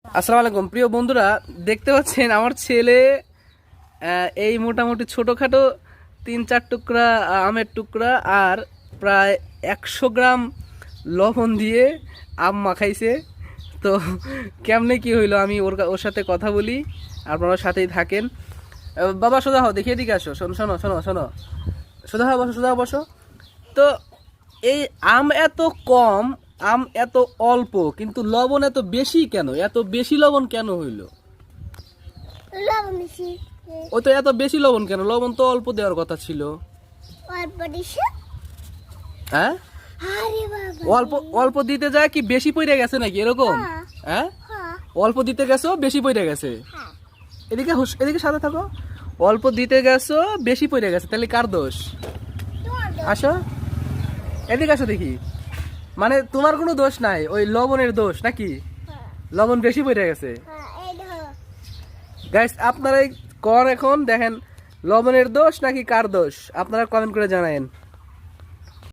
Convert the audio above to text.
আসসালামু আলাইকুম প্রিয় বন্ধুরা, দেখতে পাচ্ছেন আমার ছেলে এই মোটামুটি ছোটোখাটো 3-4 টুকরা আমের টুকরা আর প্রায় 100 গ্রাম লবণ দিয়ে আম মাখাইছে। তো কেমনে কি হইলো আমি ওর সাথে কথা বলি, আপনারা সাথেই থাকেন। বাবা সোজা হও, দেখি এদিকে আসো, শোনো শোনো শোনো শোনো, সোজা হও, বসো, সোজা হও, বসো। তো এই আম এত কম, আম এত অল্প, কিন্তু লবণ এত বেশি কেন? এত বেশি লবণ কেন হইলো? লবণ বেশি। ও তো এত বেশি লবণ কেন? লবণ তো অল্প দেওয়ার কথা ছিল। অল্প দিছে। হ্যাঁ, আরে বাবা, অল্প অল্প দিতে যায় কি বেশি পড়ে গেছে নাকি এরকম? হ্যাঁ, হ্যাঁ অল্প দিতে গেছো বেশি পড়ে গেছে। হ্যাঁ। এদিকে এদিকে সাথে থাকো। অল্প দিতে গেছো বেশি পড়ে গেছে, তাহলে কার দোষ? তোমার দোষ। আসো, এদিকে আসো দেখি। মানে তোমার কোনো দোষ নাই, ওই লবণের দোষ নাকি? হ্যাঁ, লবণ বেশি পড়ে গেছে। হ্যাঁ, এই ধরো। গাইস, আপনারাই কর এখন দেখেন, লবণের দোষ নাকি কার দোষ? আপনারা কমেন্ট করে জানায়েন।